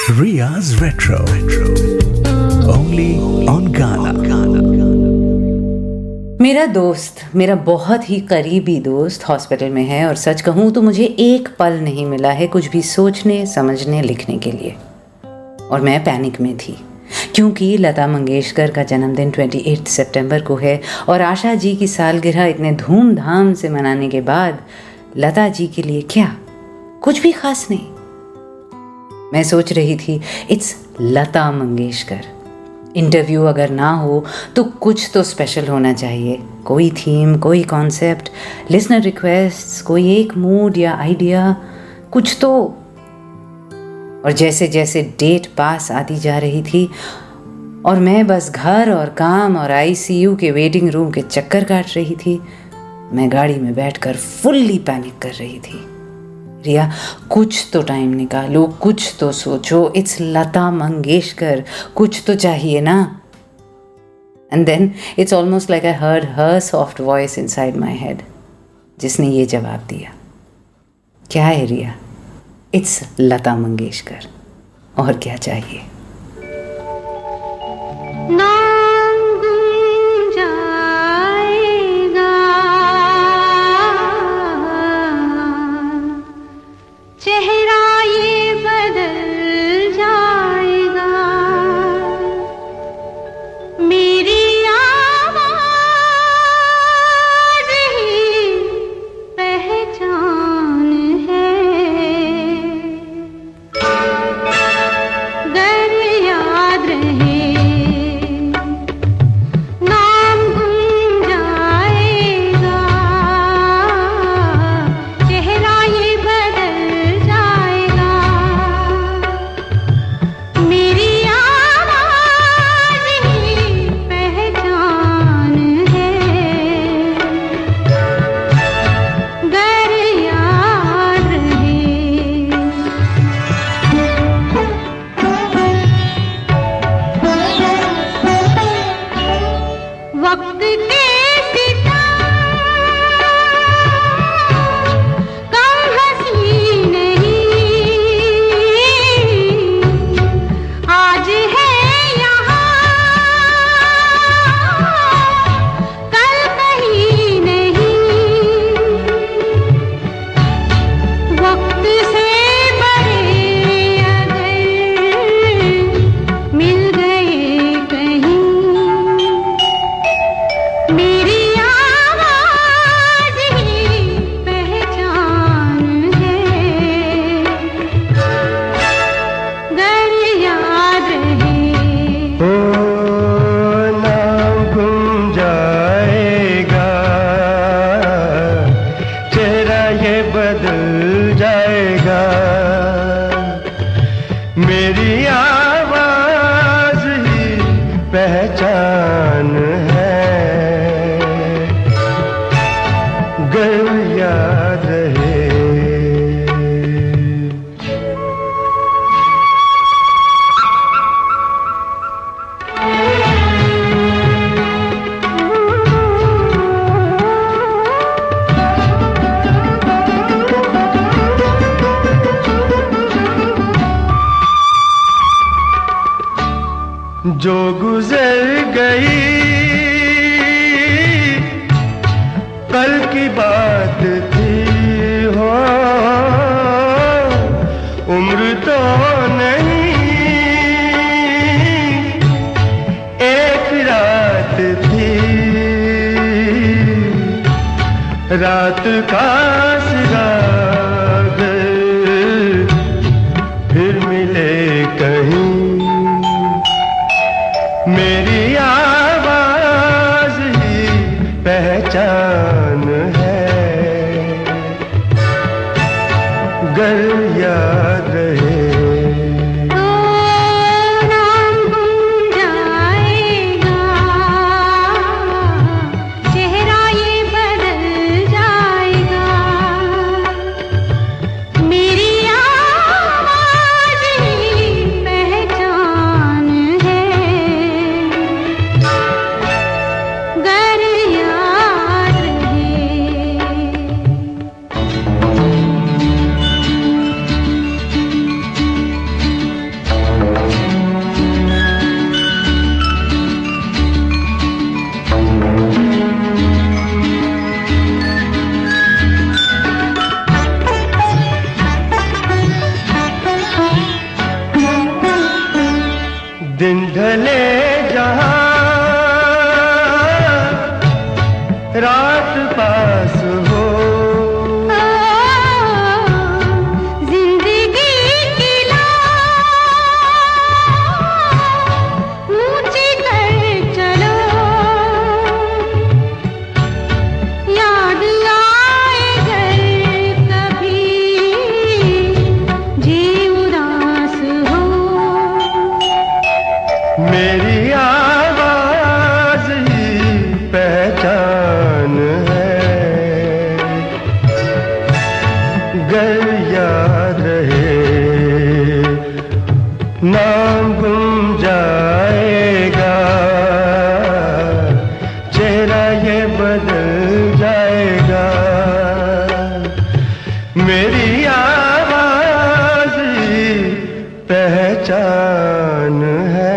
Ria's Retro. Only on Ghana. मेरा दोस्त, मेरा बहुत ही करीबी दोस्त हॉस्पिटल में है और सच कहूँ तो मुझे एक पल नहीं मिला है कुछ भी सोचने, समझने, लिखने के लिए। और मैं पैनिक में थी क्योंकि लता मंगेशकर का जन्मदिन 28 सितंबर को है और आशा जी की सालगिरह इतने धूमधाम से मनाने के बाद लता जी के लिए क्या, कुछ भी खास नहीं। मैं सोच रही थी इट्स लता मंगेशकर, इंटरव्यू अगर ना हो तो कुछ तो स्पेशल होना चाहिए, कोई थीम, कोई कॉन्सेप्ट, लिसनर रिक्वेस्ट्स, कोई एक मूड या आइडिया, कुछ तो। और जैसे जैसे डेट पास आती जा रही थी और मैं बस घर और काम और आईसीयू के वेटिंग रूम के चक्कर काट रही थी, मैं गाड़ी में बैठकर फुल्ली पैनिक कर रही थी। रिया, कुछ तो टाइम निकालो, कुछ तो सोचो, इट्स लता मंगेशकर, कुछ तो चाहिए ना। And then it's almost like I heard her soft voice inside my head, जिसने ये जवाब दिया, क्या है रिया, इट्स लता मंगेशकर, और क्या चाहिए। जो गुजर गई कल की बात थी हो, उम्र तो नहीं एक रात थी, रात का सिराग फिर मिले कहीं, मेरी आवाज ही पहचान है, गर याद रहे। चेहरा ये बदल जाएगा। दिन ढले जहां रात पास हो, मेरी आवाज ही पहचान है। गर याद रहे नाम गुम जाएगा, चेहरा ये बदल जाएगा। मेरी आवाज ही पहचान है।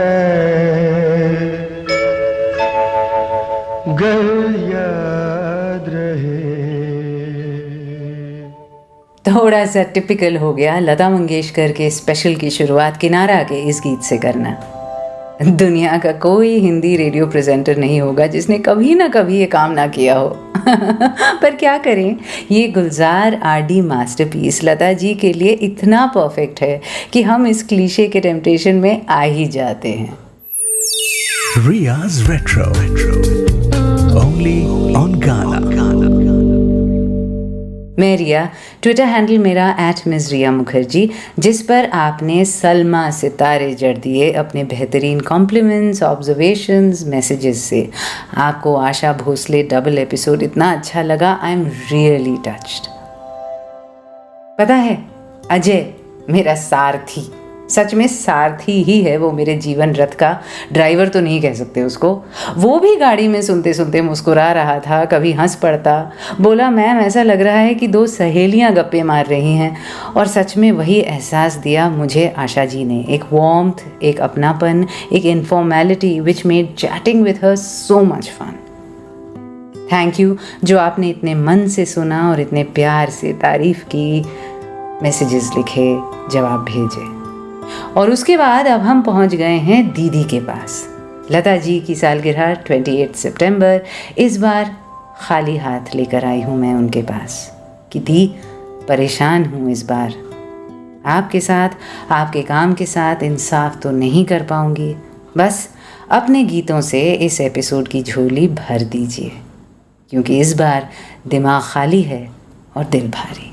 गर याद रहे। थोड़ा सा टिपिकल हो गया लता मंगेशकर के स्पेशल की शुरुआत किनारा के इस गीत से करना। दुनिया का कोई हिंदी रेडियो प्रेजेंटर नहीं होगा जिसने कभी ना कभी ये काम ना किया हो। पर क्या करें, ये गुलजार आरडी मास्टरपीस लता जी के लिए इतना परफेक्ट है कि हम इस क्लीशे के टेम्पटेशन में आ ही जाते हैं। Riya's Retro. Only on Ghana. मैं रिया, ट्विटर हैंडल मेरा @MsRiya मुखर्जी, जिस पर आपने सलमा सितारे जड़ दिए अपने बेहतरीन कॉम्प्लीमेंट्स, ऑब्जर्वेशंस, मैसेजेस से। आपको आशा भोसले डबल एपिसोड इतना अच्छा लगा। I am really touched. पता है, अजय मेरा सारथी, सच में सारथी ही है वो, मेरे जीवन रथ का। ड्राइवर तो नहीं कह सकते उसको। वो भी गाड़ी में सुनते सुनते मुस्कुरा रहा था, कभी हंस पड़ता, बोला मैम ऐसा लग रहा है कि दो सहेलियां गप्पे मार रही हैं। और सच में वही एहसास दिया मुझे आशा जी ने, एक वार्मथ, एक अपनापन, एक informality which made chatting with her so much fun. Thank you जो आपने इतने मन से सुना और इतने प्यार से तारीफ की, मैसेजेस लिखे, जवाब भेजे। और उसके बाद अब हम पहुंच गए हैं दीदी के पास। लता जी की सालगिरह 28 सितंबर। इस बार खाली हाथ लेकर आई हूं मैं उनके पास कि दी, परेशान हूं इस बार। आपके साथ, आपके काम के साथ इंसाफ तो नहीं कर पाऊंगी, बस अपने गीतों से इस एपिसोड की झोली भर दीजिए, क्योंकि इस बार दिमाग खाली है और दिल भारी।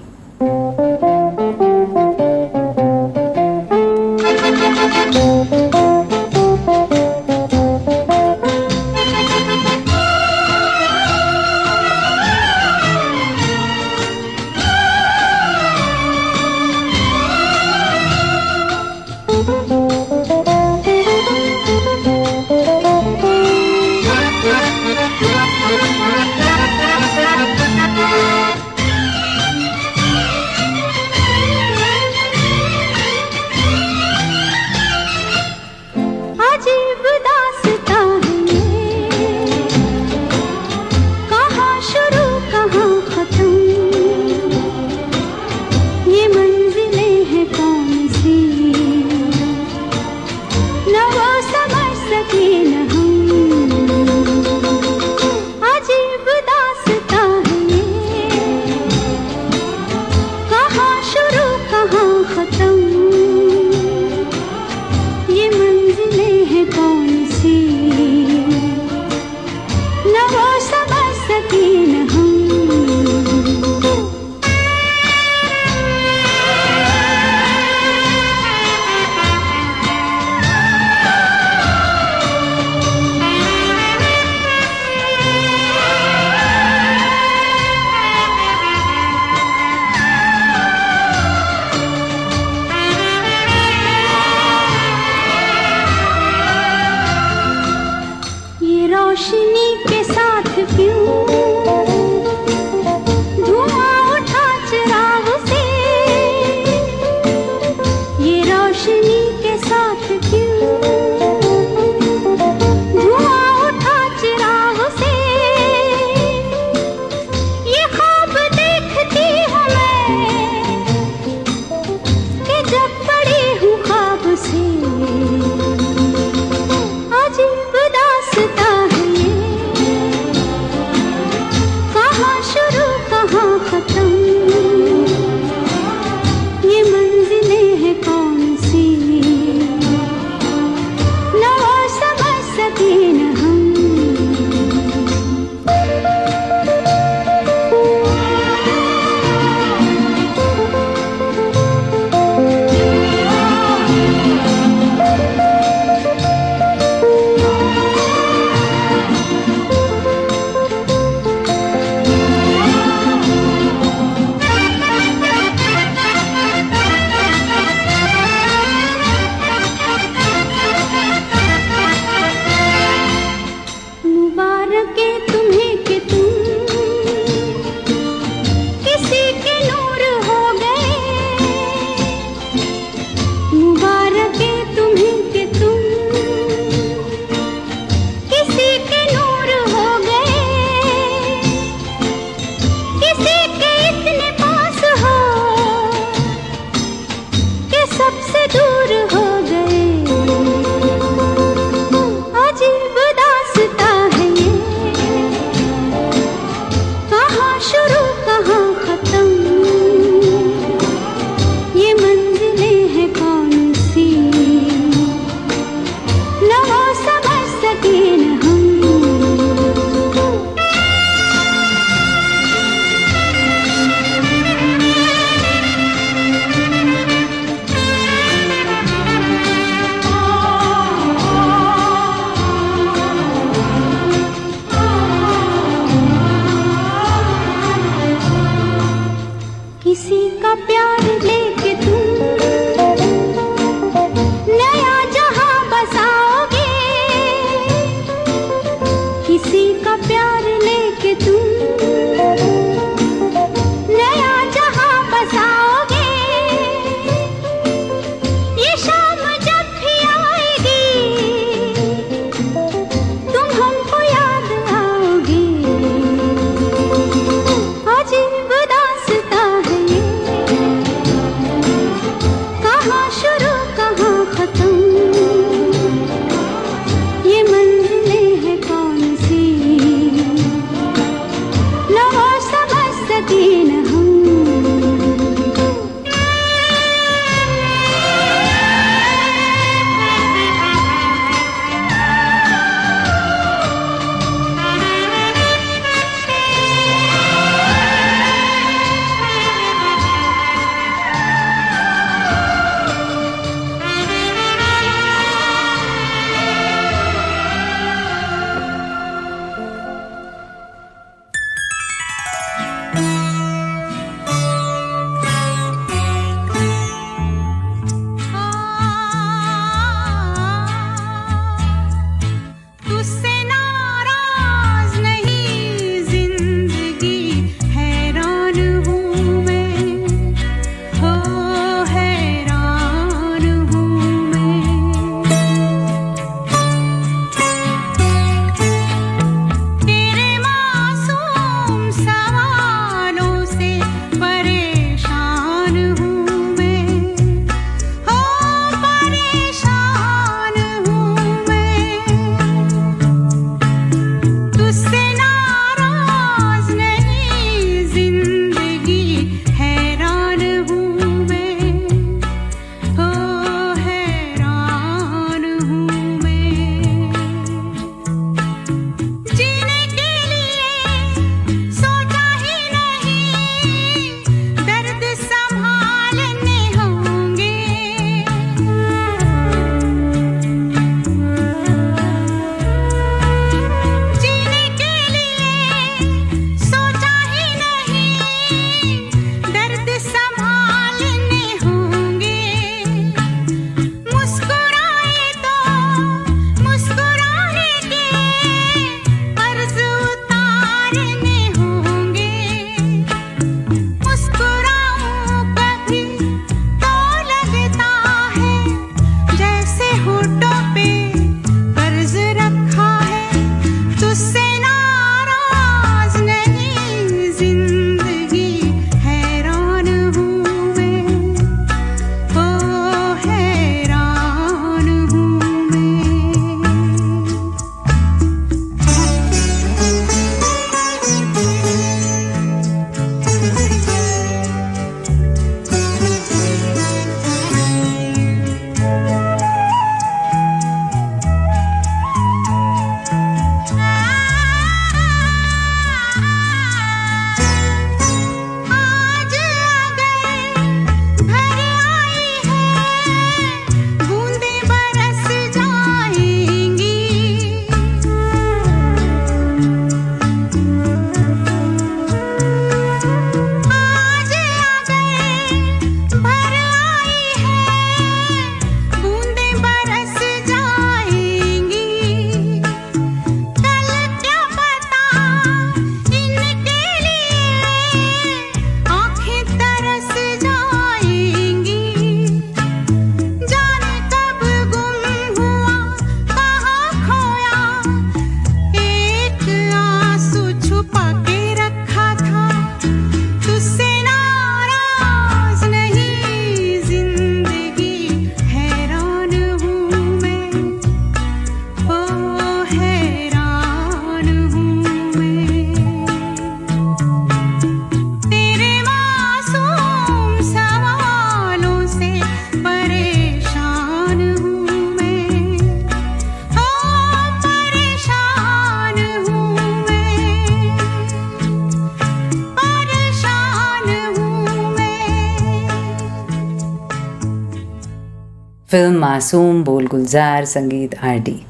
फिल्म मासूम, बोल गुलजार, संगीत आरडी।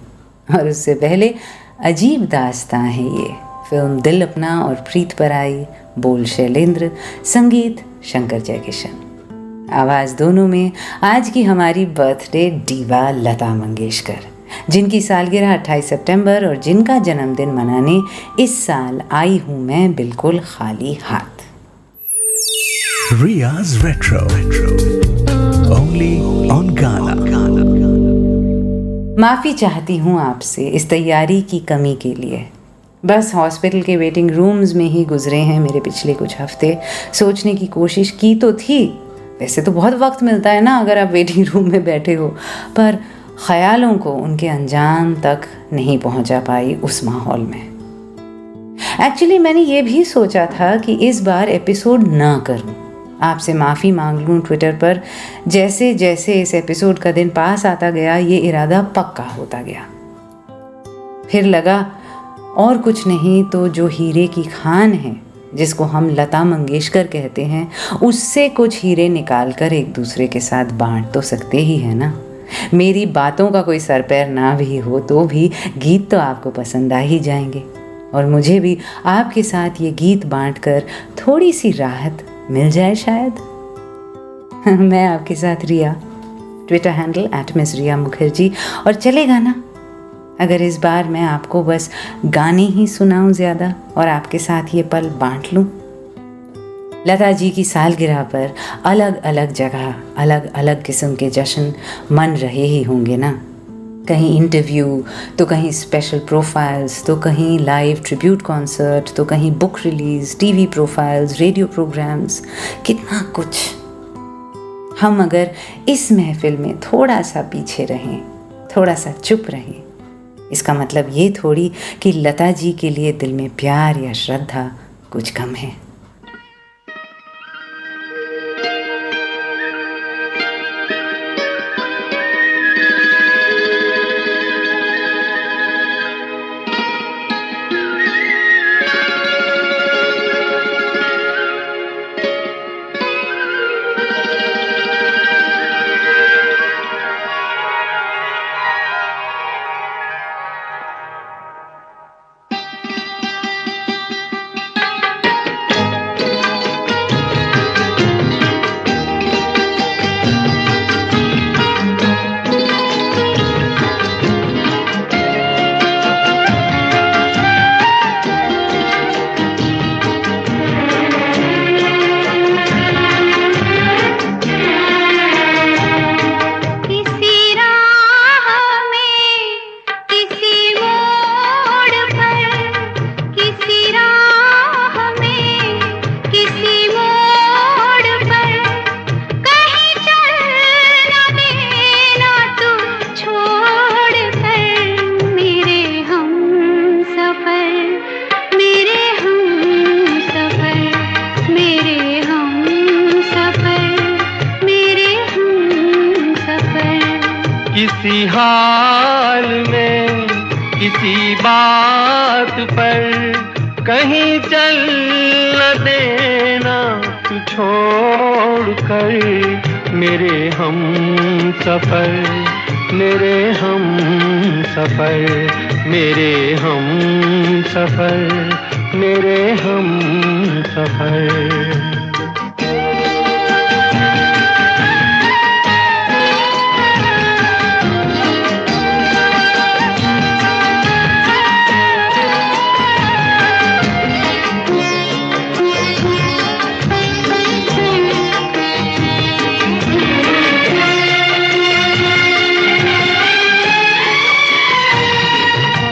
और उससे पहले अजीब दास्तां है ये, फिल्म दिल अपना और प्रीत पर आई, बोल शैलेंद्र, संगीत शंकर जयकिशन। आवाज़ दोनों में आज की हमारी बर्थडे डीवा लता मंगेशकर, जिनकी सालगिरह 28 सितंबर और जिनका जन्मदिन मनाने इस साल आई हूँ मैं बिल्कुल खाली हाथ। Riya's Retro. Only on Ghana. माफ़ी चाहती हूँ आपसे इस तैयारी की कमी के लिए। बस हॉस्पिटल के वेटिंग रूम्स में ही गुजरे हैं मेरे पिछले कुछ हफ्ते। सोचने की कोशिश की तो थी, वैसे तो बहुत वक्त मिलता है ना अगर आप वेटिंग रूम में बैठे हो, पर ख्यालों को उनके अंजाम तक नहीं पहुंचा पाई उस माहौल में। एक्चुअली मैंने ये भी सोचा था कि इस बार एपिसोड ना करूं, आपसे माफ़ी मांग लूं ट्विटर पर। जैसे जैसे इस एपिसोड का दिन पास आता गया ये इरादा पक्का होता गया। फिर लगा और कुछ नहीं तो जो हीरे की खान है, जिसको हम लता मंगेशकर कहते हैं, उससे कुछ हीरे निकाल कर एक दूसरे के साथ बांट तो सकते ही है ना। मेरी बातों का कोई सर पैर ना भी हो तो भी गीत तो आपको पसंद आ ही जाएंगे, और मुझे भी आपके साथ ये गीत बांटकर थोड़ी सी राहत मिल जाए शायद। मैं आपके साथ Riya, Twitter handle @Miss Riya Mukherjee. और चलेगा ना अगर इस बार मैं आपको बस गाने ही सुनाऊं ज़्यादा और आपके साथ ये पल बांट लूं। लता जी की सालगिरह पर अलग अलग जगह अलग अलग किस्म के जश्न मन रहे ही होंगे ना। कहीं इंटरव्यू, तो कहीं स्पेशल प्रोफाइल्स, तो कहीं लाइव ट्रिब्यूट कॉन्सर्ट, तो कहीं book release, TV profiles, radio programmes, कितना कुछ। हम अगर इस महफिल में थोड़ा सा पीछे रहें, थोड़ा सा चुप रहें, इसका मतलब ये थोड़ी कि लता जी के लिए दिल में प्यार या श्रद्धा कुछ कम है। किसी हाल में किसी बात पर कहीं चल न देना तू छोड़ कर मेरे हम सफर, मेरे हम सफर, मेरे हम सफर, मेरे हम सफर।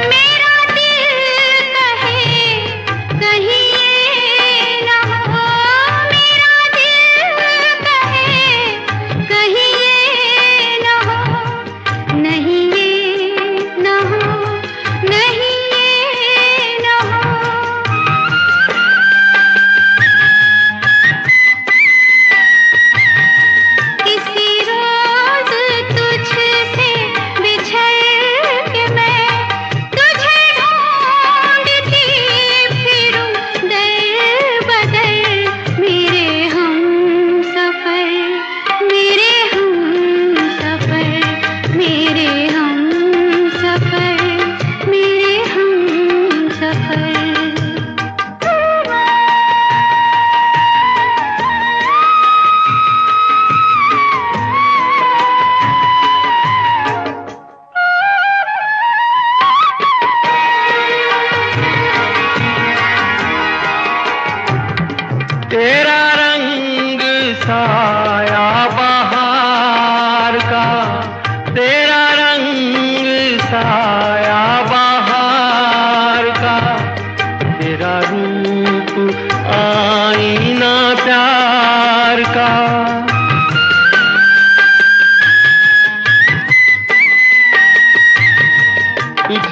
मेरा दिल कहे कहीं ये न हो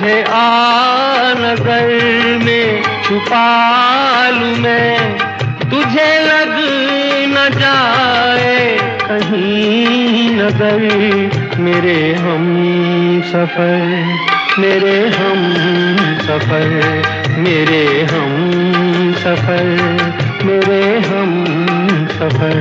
तुझे आ नजर में छुपा लूं मैं, तुझे लग न जाए कहीं नजर। मेरे हम सफर, मेरे हम सफर, मेरे हम सफर, मेरे हम सफर।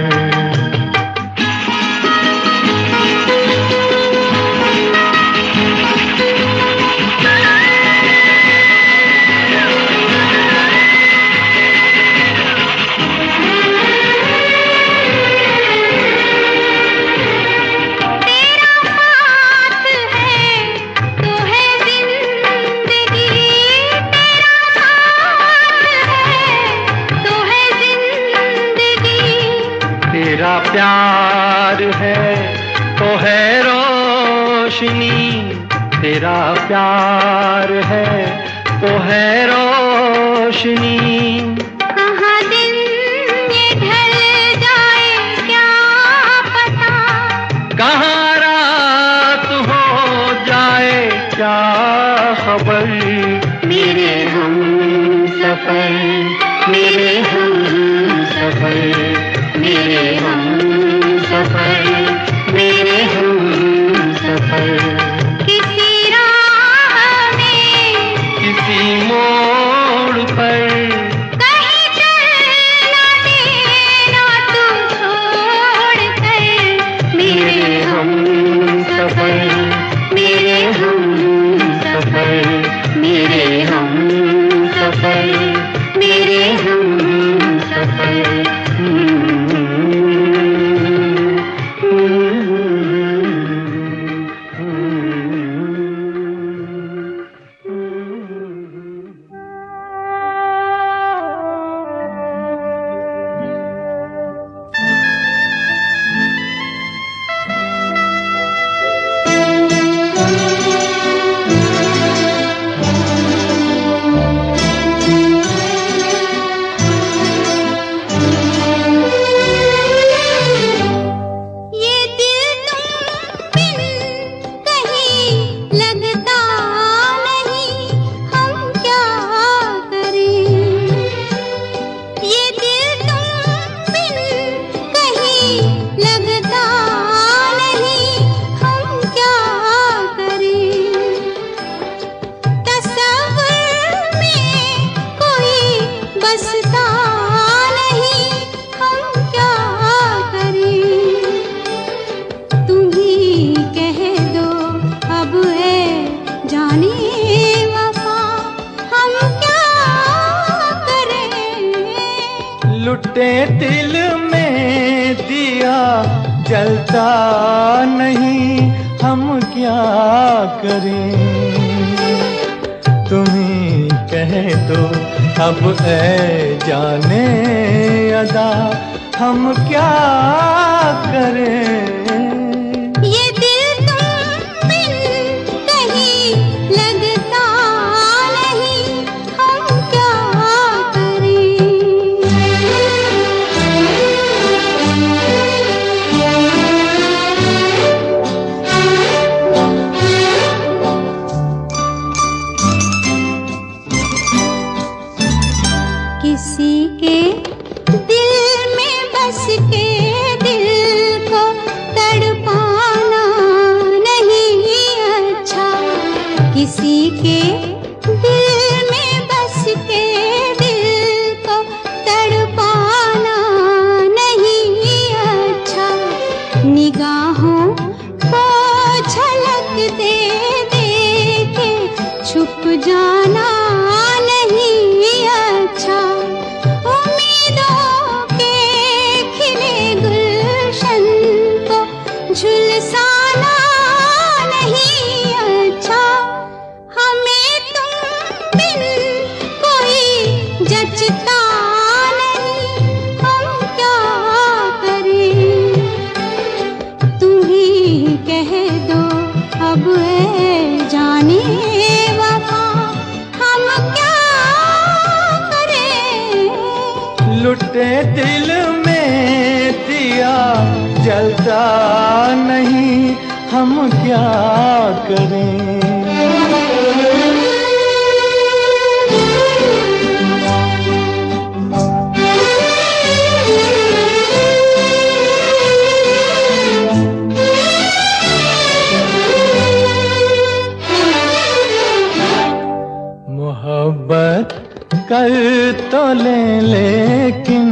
तेरा प्यार है तो है रोशनी, तेरा प्यार है तो है रोशनी। कहाँ दिन ये ढल जाए क्या पता, कहाँ रात हो जाए क्या खबर। मेरे हम सफर, मेरे हम सफर, मेरे हम सफर, मेरे हम सफर। किसी राह में, किसी मोड़ पर, कहीं चल ना देना तू छोड़ कर। मेरे हम सफर, मेरे हम सफर, मेरे हम सफर, मेरे हम सफर। लुटे दिल में दिया जलता नहीं, हम क्या करें। तुम्ही कह दो अब ऐ जाने अदा, हम क्या करें। किसी के दिल में बस के दिल को तड़पाना नहीं अच्छा। किसी के दिल में बस के दिल को तड़पाना नहीं अच्छा। निगाहों को झलक दे दे के छुप जाना नहीं अच्छा। उम्मीदों के खिले गुलशन को झुलसाना नहीं अच्छा। हमें तुम बिन कोई जचता नहीं, हम क्या करें। तुम ही कह दो अब है जाने वफा, हम क्या करें। लुटे दिल में दिया जलता नहीं, हम क्या करें। कर तो लेकिन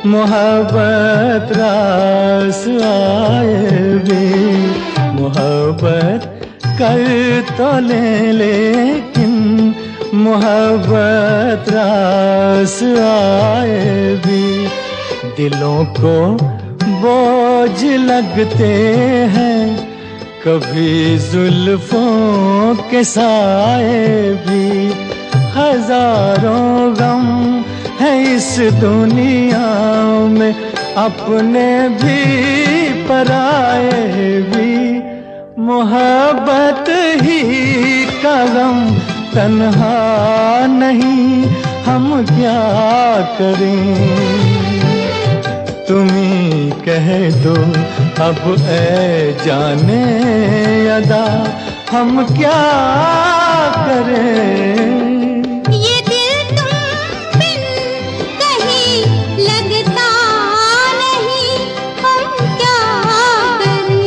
मोहब्बत रास आए भी, मोहब्बत कर तो लेकिन मोहब्बत रास आए भी। दिलों को बोझ लगते हैं कभी जुल्फों के साए भी। हजारों गम है इस दुनिया में, अपने भी पराए भी। मोहब्बत ही का गम तन्हा नहीं, हम क्या करें। तुम्ही कह दो अब ऐ जाने अदा, हम क्या करें। ये दिल तुम बिन कहीं लगता नहीं, हम क्या करें।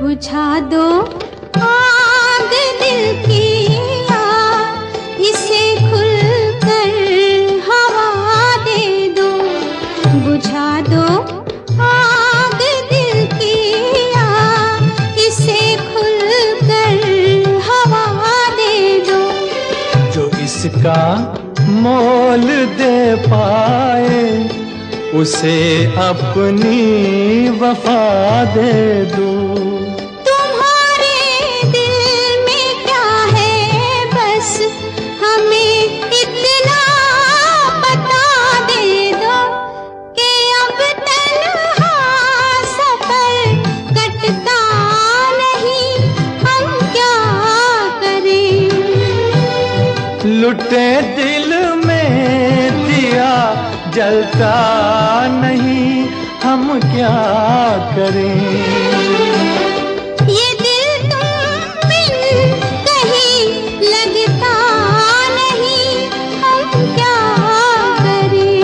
बुझा दो आग दिल की आग, इसे खुलकर हवा दे दो। बुझा दो आग दिल की आग, इसे खुलकर हवा दे दो। जो इसका मोल दे पाए उसे अपनी वफा दे दो। तुम्हारे दिल में क्या है बस हमें इतना बता दे दो, कि अब तन्हा सफर कटता नहीं, हम क्या करें। लुटे दिल में दिया जलता नहीं, हम क्या करें। ये दिल तुम बिन कहीं लगता नहीं, हम क्या करें।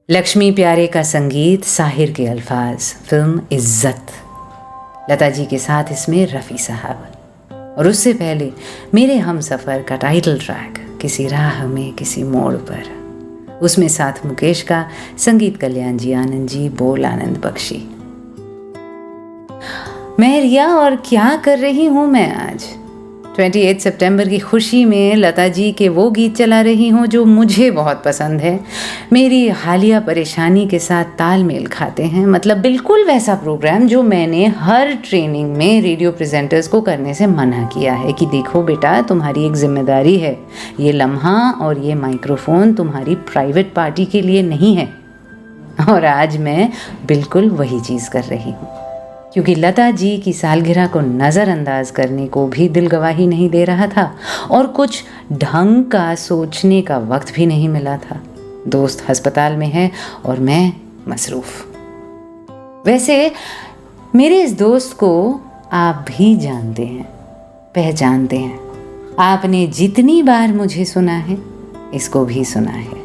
लक्ष्मी प्यारे का संगीत, साहिर के अल्फाज, फिल्म इज्जत। लता जी के साथ इसमें रफ़ी साहब, और उससे पहले मेरे हम सफ़र का टाइटल ट्रैक किसी राह में किसी मोड़ पर, उसमें साथ मुकेश का, संगीत कल्याण जी, आनंद जी, बोल आनंद बख्शी। मैं रिया, और क्या कर रही हूँ मैं आज 28 सितंबर की खुशी में लता जी के वो गीत चला रही हूँ जो मुझे बहुत पसंद है, मेरी हालिया परेशानी के साथ तालमेल खाते हैं। मतलब बिल्कुल वैसा प्रोग्राम जो मैंने हर ट्रेनिंग में रेडियो प्रेजेंटर्स को करने से मना किया है कि देखो बेटा, तुम्हारी एक जिम्मेदारी है, ये लम्हा और ये माइक्रोफोन तुम्हारी प्राइवेट पार्टी के लिए नहीं है। और आज मैं बिल्कुल वही चीज़ कर रही हूँ, क्योंकि लता जी की सालगिरह को नज़रअंदाज करने को भी दिल गवाही नहीं दे रहा था, और कुछ ढंग का सोचने का वक्त भी नहीं मिला था। दोस्त अस्पताल में है और मैं मसरूफ़। वैसे मेरे इस दोस्त को आप भी जानते हैं, पहचानते हैं। आपने जितनी बार मुझे सुना है, इसको भी सुना है।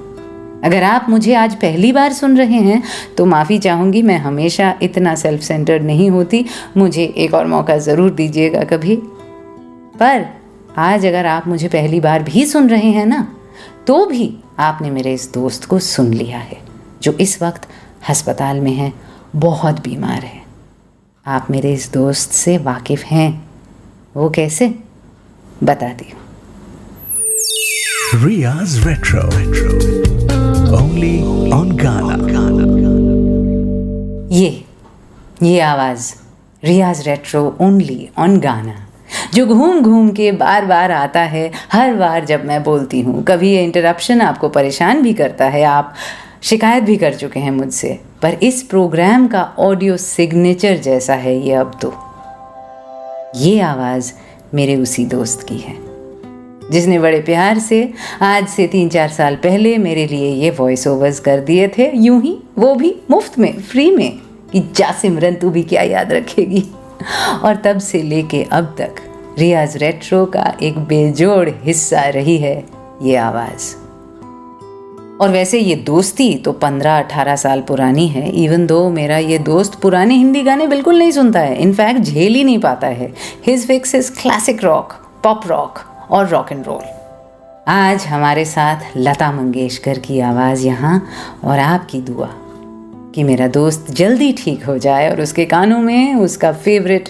अगर आप मुझे आज पहली बार सुन रहे हैं तो माफ़ी चाहूँगी, मैं हमेशा इतना सेल्फ सेंटर्ड नहीं होती, मुझे एक और मौका ज़रूर दीजिएगा कभी। पर आज अगर आप मुझे पहली बार भी सुन रहे हैं ना, तो भी आपने मेरे इस दोस्त को सुन लिया है, जो इस वक्त अस्पताल में है, बहुत बीमार है। आप मेरे इस दोस्त से वाकिफ़ हैं। वो कैसे, बताती हूँ। Riya's Retro. Only on Ghana. ये आवाज़ रियाज रेट्रो ओनली ऑन गाना, जो घूम घूम के बार बार आता है हर बार जब मैं बोलती हूँ। कभी ये इंटरप्शन आपको परेशान भी करता है, आप शिकायत भी कर चुके हैं मुझसे, पर इस प्रोग्राम का ऑडियो सिग्नेचर जैसा है ये अब तो। ये आवाज़ मेरे उसी दोस्त की है जिसने बड़े प्यार से आज से 3-4 साल पहले मेरे लिए ये वॉइस ओवर्स कर दिए थे, यूं ही, वो भी मुफ्त में, फ्री में, कि जा सिमरन तू भी क्या याद रखेगी। और तब से लेके अब तक रियाज रेट्रो का एक बेजोड़ हिस्सा रही है ये आवाज़। और वैसे ये दोस्ती तो 15-18 साल पुरानी है, इवन दो मेरा ये दोस्त पुराने हिंदी गाने बिल्कुल नहीं सुनता है, इनफैक्ट झेल ही नहीं पाता है। His fix is classic rock, pop rock और रॉक एंड रोल। आज हमारे साथ लता मंगेशकर की आवाज़ यहाँ, और आपकी दुआ कि मेरा दोस्त जल्दी ठीक हो जाए और उसके कानों में उसका favourite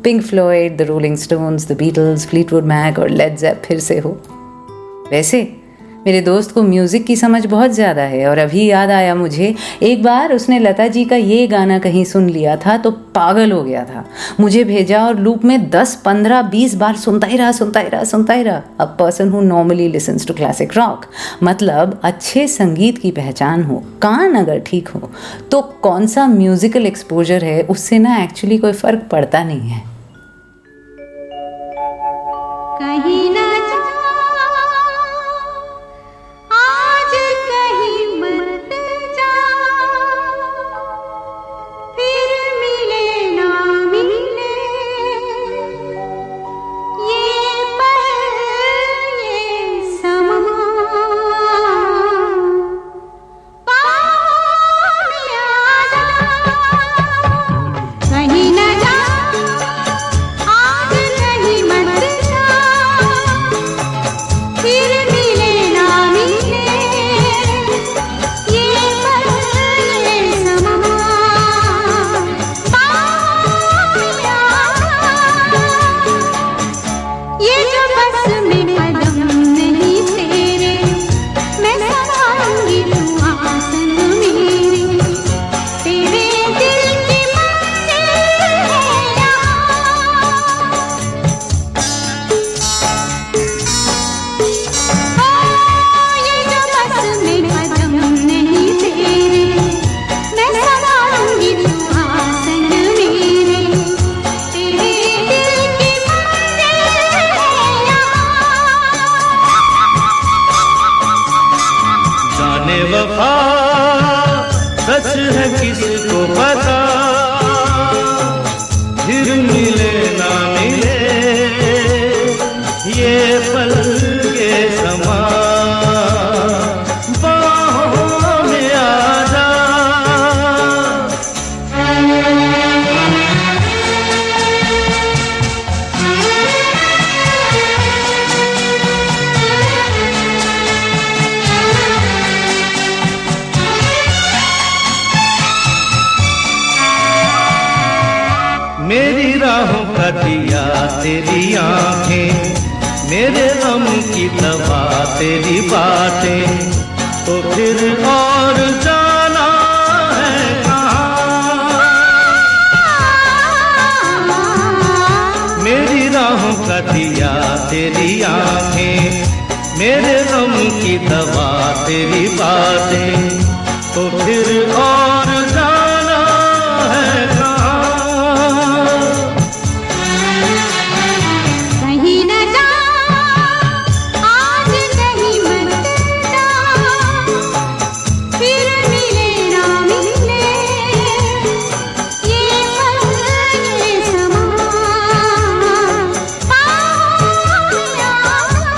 Pink Floyd, the Rolling Stones, the Beatles, Fleetwood Mac और लेड ज़ेप फिर से हो। वैसे मेरे दोस्त को म्यूज़िक की समझ बहुत ज़्यादा है, और अभी याद आया मुझे, एक बार उसने लता जी का ये गाना कहीं सुन लिया था तो पागल हो गया था, मुझे भेजा और लूप में 10, 15, 20 बार सुनता ही रहा। A person who normally listens to classic rock, मतलब अच्छे संगीत की पहचान हो, कान अगर ठीक हो तो कौन सा म्यूज़िकल एक्सपोजर है उससे ना एक्चुअली कोई फ़र्क पड़ता नहीं है। कहीं ना जा, आज कहीं मत जा, फिर मिले ना मिले, ये पल ये समा, पाँव में आ जा, कहीं ना जा, आज कहीं मत जा, फिर मिले ना मिले, ये पल ये समा, पाँव में आ जा, ये जो बस में कदम नहीं तेरे, मैं संभालूंगी तू आसन मेरे, तेरे दिल की मंजिल है यहाँ, ये जो बस में कदम नहीं तेरे, मैं संभालूंगी तू आसन मेरे, तेरे दिल की मंजिल है यहाँ। जाने वफा सच है किसको पता, फिर मिले ना मिले, ये पल के समा, बाहों में आ जा। मेरी राहों का दिया तेरी आंखें, मेरे गम की दवा तेरी बातें, तो फिर और जाना है कहाँ। मेरी राहों का दिया तेरी आंखें, मेरे गम की दवा तेरी बातें, तो फिर और जाना है कहाँ। कहीं न जा, आज कहीं मत जा, फिर मिले ना मिले, ये पल ये समा, पाँव में आ जा।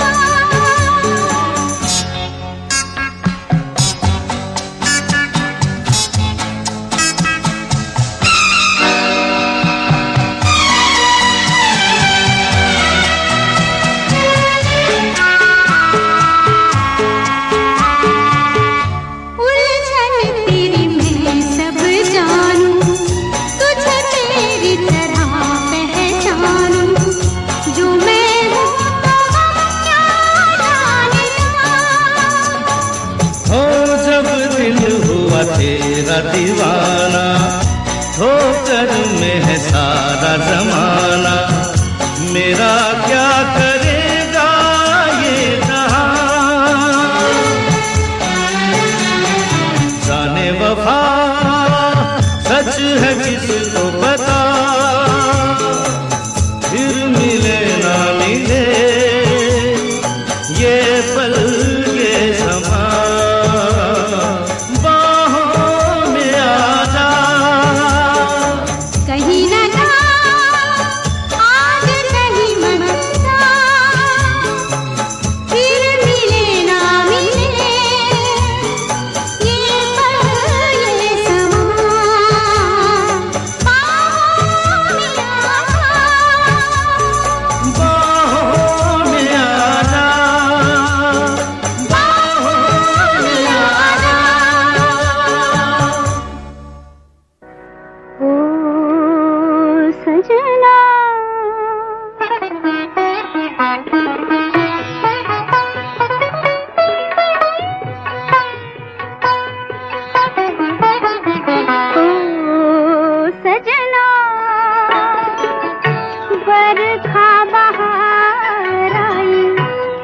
बरखा बहार आई,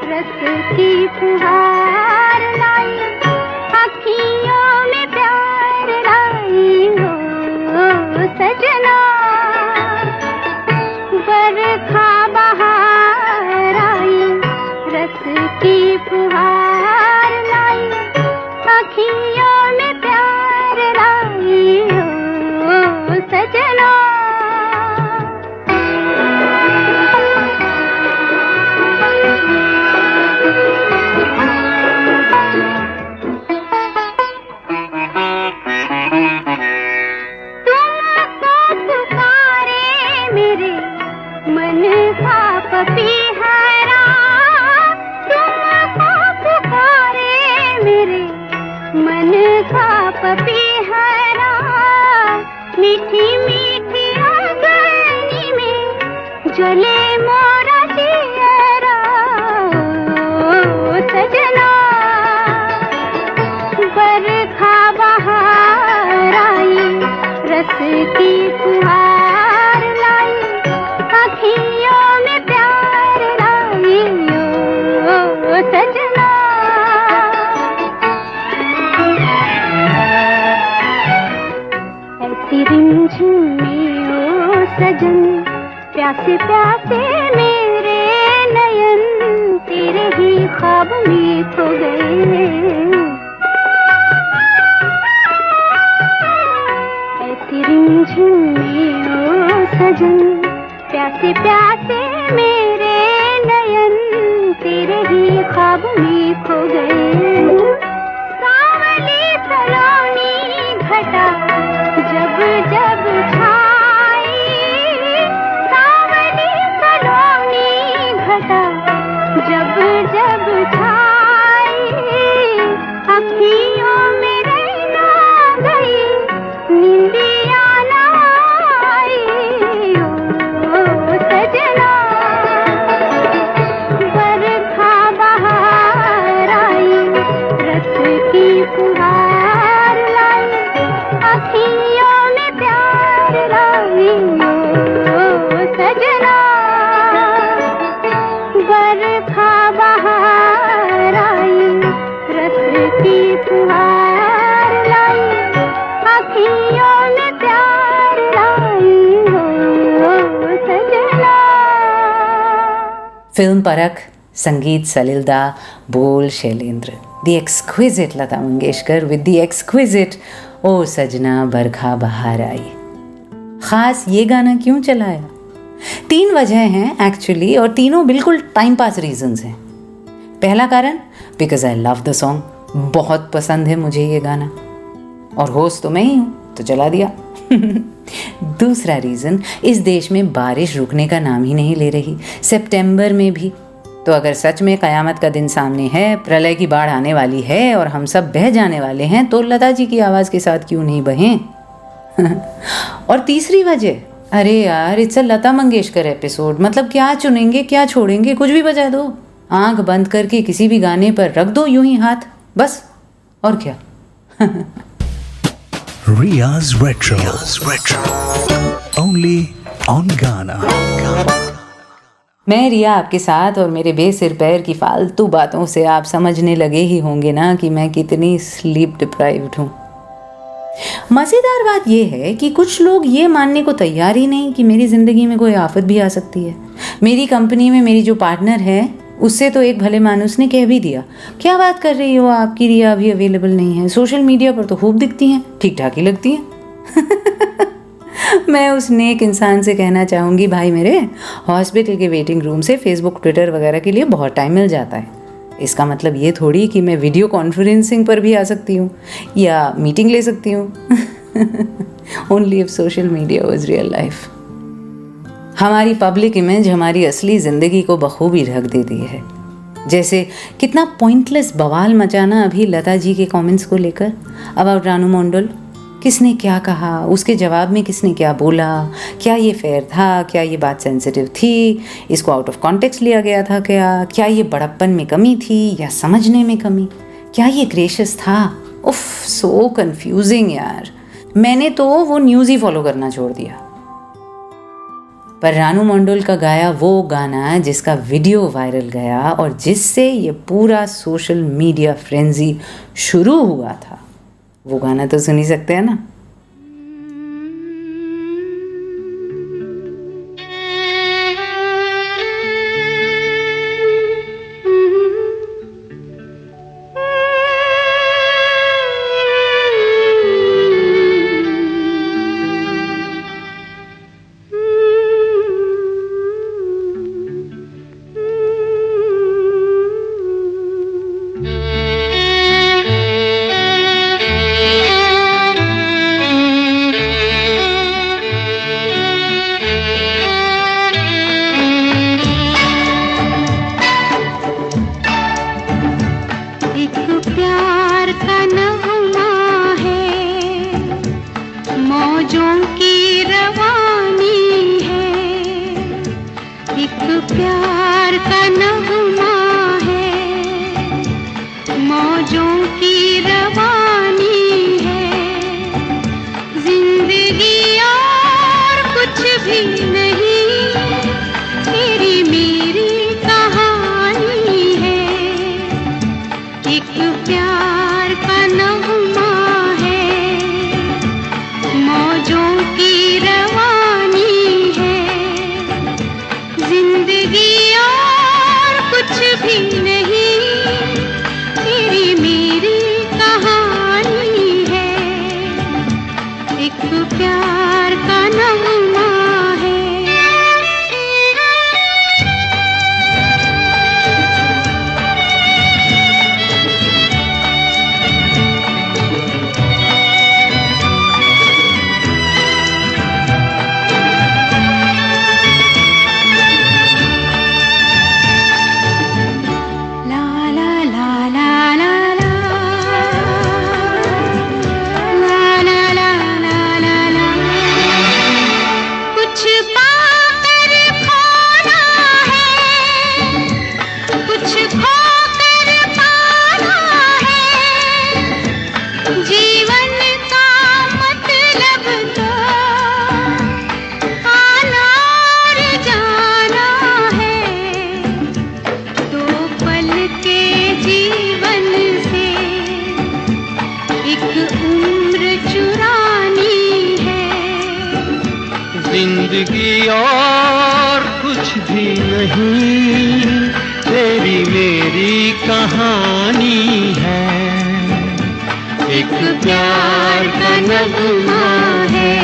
रस की फुहार लाई, अखियों में प्यार लाई हो सजना। बरखा बहार आई, रस की फुहार लाई, अखियों में प्यार लाई हो सजना। मन का पपीहरा, तुमको पुकारे मेरे मन का पपीहरा, मीठी मीठी अग्नि में जले मोरा जियरा ओ सजना। बरखा बहार आई, रस की फुहार लाई, अखियों में प्यार लाई ओ सजना। ऐसी रिमझिम में ओ सजन, प्यासे प्यासे मेरे नयन, तेरे ही ख्वाब में खो गए। ऐसी रिमझिम में ओ सजन, प्यासे प्यासे मेरे नयन, तेरे ही ख्वाब में खो गए। सावली सलोनी घटा जब जब छाई, सावली सलोनी घटा जब जब छाई, अखियों में रहना गई, नींदिया ना आई ओ सजना। बरखा बहार आई, रस की फुहार लाई, अखियों में प्यार लाई ओ सजना। बरखा बहार आई, रस की फुहार लाई, अखियों में प्यार लाई हो सजना। फिल्म परख, संगीत सलिलदा, बोल Shailendra, the exquisite Lata Mangeshkar with the exquisite O Sajna Barkha बहार आई। खास ये गाना क्यों चलाया? 3 वजह हैं एक्चुअली, और तीनों बिल्कुल टाइम पास रीजंस हैं। पहला कारण, because I love the song, बहुत पसंद है मुझे ये गाना, और होस्ट तो मैं ही हूँ तो चला दिया। दूसरा रीज़न, इस देश में बारिश रुकने का नाम ही नहीं ले रही, सितंबर में भी। तो अगर सच में क़यामत का दिन सामने है, प्रलय की बाढ़ आने वाली है और हम सब बह जाने वाले हैं, तो लता जी की आवाज़ के साथ क्यों नहीं बहें? और तीसरी वजह, अरे यार it's a Lata Mangeshkar episode, मतलब क्या चुनेंगे क्या छोड़ेंगे, कुछ भी बजा दो, आंख बंद करके किसी भी गाने पर रख दो यूं ही हाथ, बस, और क्या। Riya's Retro. Only on Ghana. मैं रिया आपके साथ, और मेरे बेसिर पैर की फालतू बातों से आप समझने लगे ही होंगे ना कि मैं कितनी स्लीप डिप्राइव्ड हूँ। मज़ेदार बात यह है कि कुछ लोग ये मानने को तैयार ही नहीं कि मेरी ज़िंदगी में कोई आफत भी आ सकती है। मेरी कंपनी में मेरी जो पार्टनर है, उससे तो एक भले मानुस ने कह भी दिया, क्या बात कर रही हो, आपकी रिया अभी अवेलेबल नहीं है, सोशल मीडिया पर तो खूब दिखती हैं, ठीक ठाक ही लगती हैं। मैं उस नेक इंसान से कहना चाहूँगी, भाई मेरे, हॉस्पिटल के वेटिंग रूम से फेसबुक ट्विटर वगैरह के लिए बहुत टाइम मिल जाता है। इसका मतलब ये थोड़ी कि मैं वीडियो कॉन्फ्रेंसिंग पर भी आ सकती हूँ या मीटिंग ले सकती हूँ। Only if social media was real life. हमारी पब्लिक इमेज हमारी असली ज़िंदगी को बखूबी ढक देती है। जैसे कितना पॉइंटलेस बवाल मचाना अभी लता जी के कमेंट्स को लेकर, अबाउट रानू मंडल, किसने क्या कहा, उसके जवाब में किसने क्या बोला, क्या ये फेयर था, क्या ये बात सेंसिटिव थी, इसको आउट ऑफ कॉन्टेक्स्ट लिया गया था, क्या ये बड़प्पन में कमी थी या समझने में कमी, क्या ये ग्रेशियस था। उफ, सो कंफ्यूजिंग यार। मैंने तो वो न्यूज़ ही फॉलो करना छोड़ दिया। पर रानू मंडल का गाया वो गाना जिसका वीडियो वायरल गया और जिससे ये पूरा सोशल मीडिया फ्रेंजी शुरू हुआ था, वो गाना तो सुन ही सकते हैं ना। जिंदगी और कुछ भी नहीं, तेरी मेरी कहानी है, एक प्यार का नगमा है।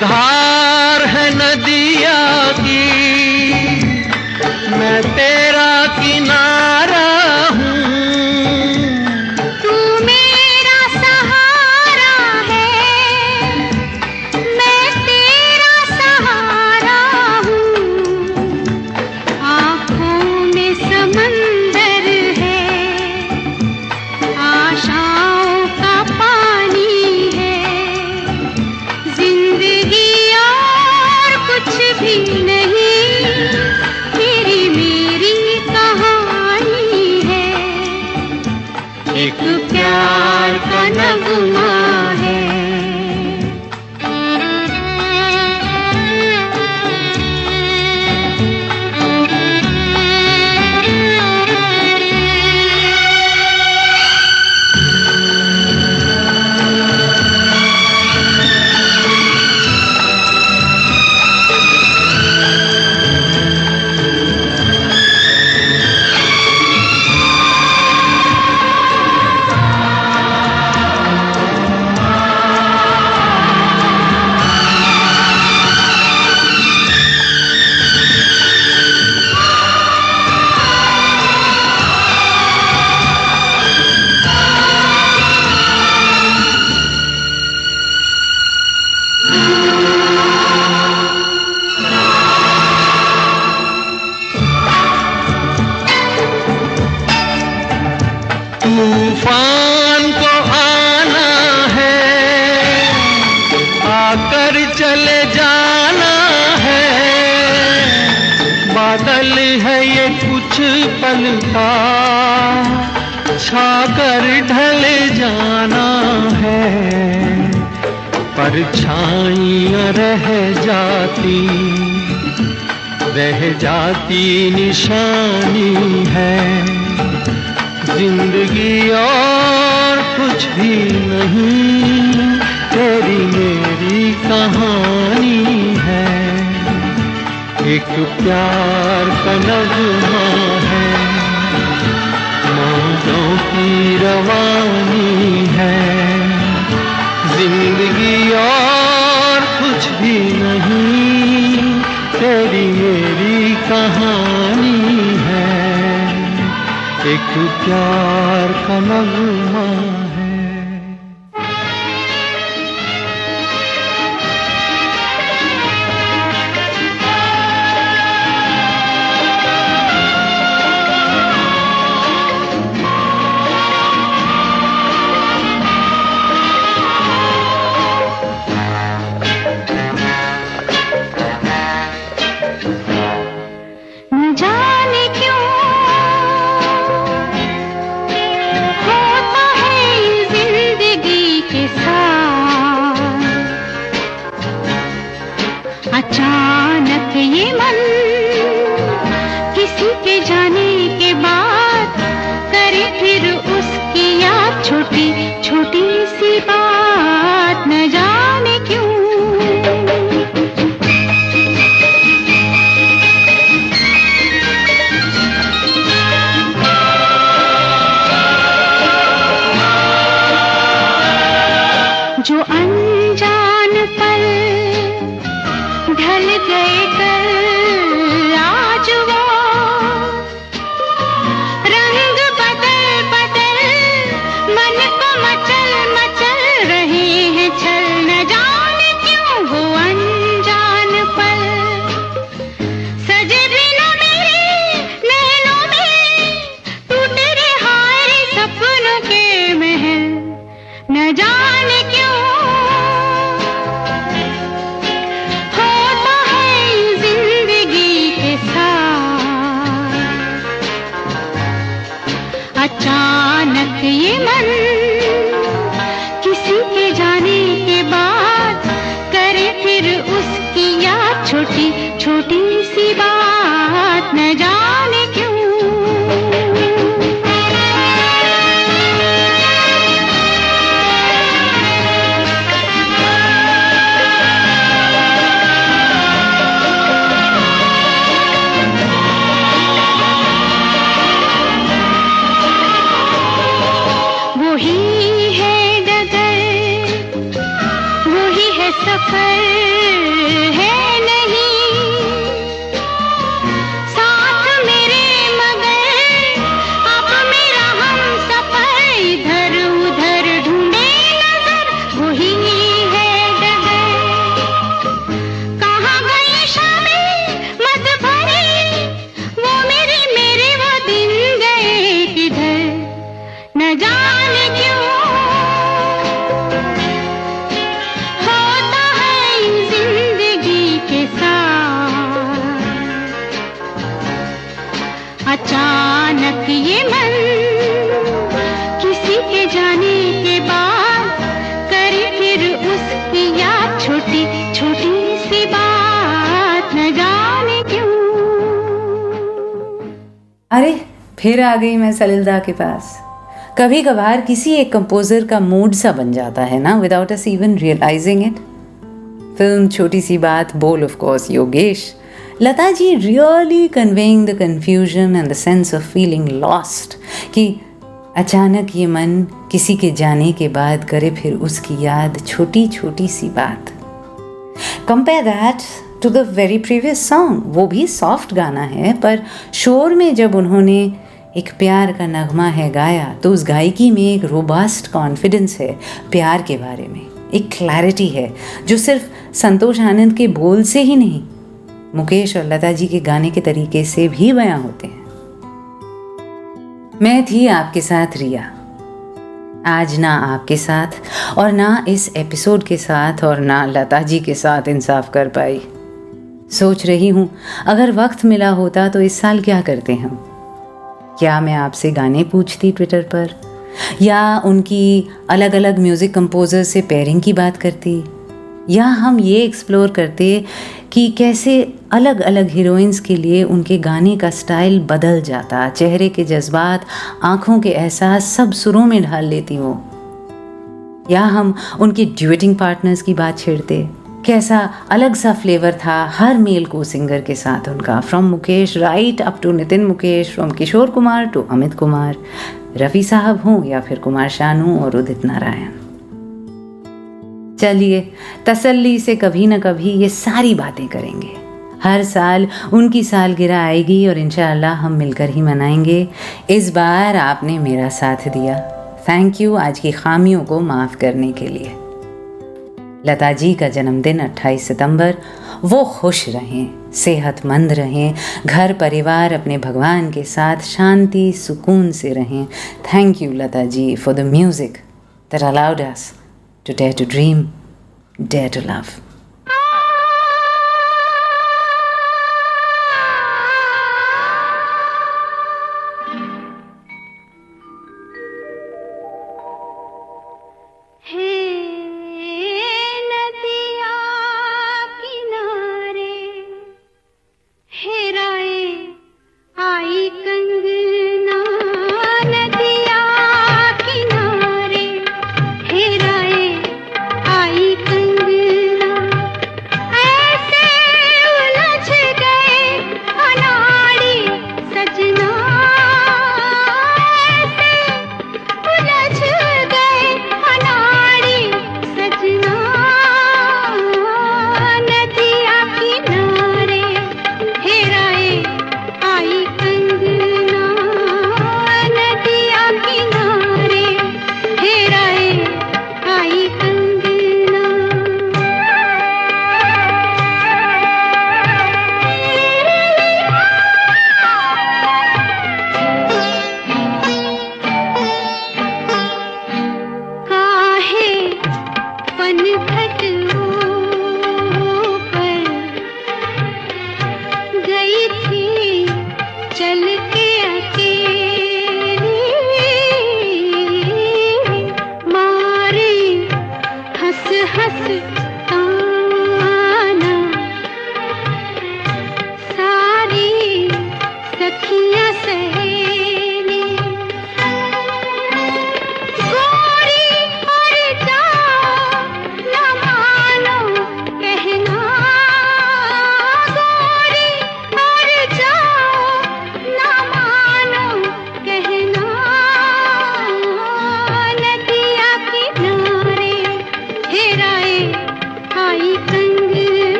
धार है नदिया की, मैं तेरा किनारा हूँ, तू मेरा सहारा है, मैं तेरा सहारा हूँ। आँखों में समंदर है, आशाओं का पानी है, जिंदगी और कुछ भी नहीं, तेरी मेरी कहानी है, एक प्यार का नगमा है। कुछ पल का छाकर ढले जाना है, परछाइयाँ रह जाती निशानी है। जिंदगी और कुछ भी नहीं, तेरी मेरी कहानी है। एक प्यार का नगमा है, मौजों की रवानी है। जिंदगी और कुछ भी नहीं, तेरी मेरी कहानी है। एक प्यार का नगमा है। अचानक ये मन किसी के जाने के बाद करे फिर उसकी याद, छोटी छोटी सी बात न जाने क्यों। जो अनजान पल ढल गए कल, आज वो रंग बदल बदल मन को मचल मचल रहे हैं छल। न जाने क्यों वो अनजान पल सजे बिना मेरे नैनों में, टूटे रे हाय सपनों के महल। न जाने क्यों अचानक ये मन किसी के जाने के बाद करे फिर उसकी याद, छोटी छोटी सी बात न जाने क्यों। सफर है नहीं साथ मेरे, मगर अब मेरा हम सफर इधर उधर ढूंढे नजर, वही है डगर। कहाँ गई शामें मत भरी, वो मेरे वो दिन गए किधर। न जाने क्यों अचानक ये मन किसी के जाने के बाद करे फिर उसकी याद, छोटी छोटी सी बात न जाने क्यों। अरे फिर आ गई मैं सलिलदा के पास। कभी कभार किसी एक कंपोजर का मूड सा बन जाता है ना, without us even realising it. Film छोटी सी बात, बोल of course Yogesh. Lata ji really conveying the confusion and the sense of feeling lost कि अचानक ये मन किसी के जाने के बाद करे फिर उसकी याद, छोटी छोटी सी बात। Compare that to the very previous song, वो भी सॉफ्ट गाना है, पर शोर में जब उन्होंने एक प्यार का नगमा है गाया तो उस गायकी में एक रोबास्ट कॉन्फिडेंस है प्यार के बारे में, एक क्लैरिटी है जो सिर्फ संतोष आनंद के बोल से ही नहीं, मुकेश और लता जी के गाने के तरीके से भी बयां होते हैं। मैं थी आपके साथ रिया, आज ना आपके साथ और ना इस एपिसोड के साथ और ना लता जी के साथ इंसाफ कर पाई। सोच रही हूँ अगर वक्त मिला होता तो इस साल क्या करते हम, क्या मैं आपसे गाने पूछती ट्विटर पर, या उनकी अलग अलग म्यूज़िक कंपोजर से पेयरिंग की बात करती, या हम ये एक्सप्लोर करते कि कैसे अलग अलग हीरोइंस के लिए उनके गाने का स्टाइल बदल जाता, चेहरे के जज्बात, आँखों के एहसास सब सुरों में ढाल लेती वो, या हम उनके ड्यूएटिंग पार्टनर्स की बात छेड़ते, कैसा अलग सा फ्लेवर था हर मेल को सिंगर के साथ उनका, from Mukesh right up to Nitin Mukesh, from Kishore Kumar to Amit Kumar, Rafi साहब हों या फिर कुमार शानू और उदित नारायण। चलिए तसल्ली से कभी न कभी ये सारी बातें करेंगे। हर साल उनकी सालगिरह आएगी और इंशाअल्लाह हम मिलकर ही मनाएंगे। इस बार आपने मेरा साथ दिया, थैंक यू आज की खामियों को माफ़ करने के लिए। लता जी का जन्मदिन 28 सितंबर, वो खुश रहें, सेहतमंद रहें, घर परिवार अपने भगवान के साथ शांति सुकून से रहें। Thank you Lata ji for the music that allowed us to dare to dream, dare to love.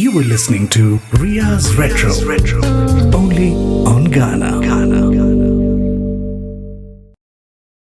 You were listening to Ria's Retro, only on Ghana.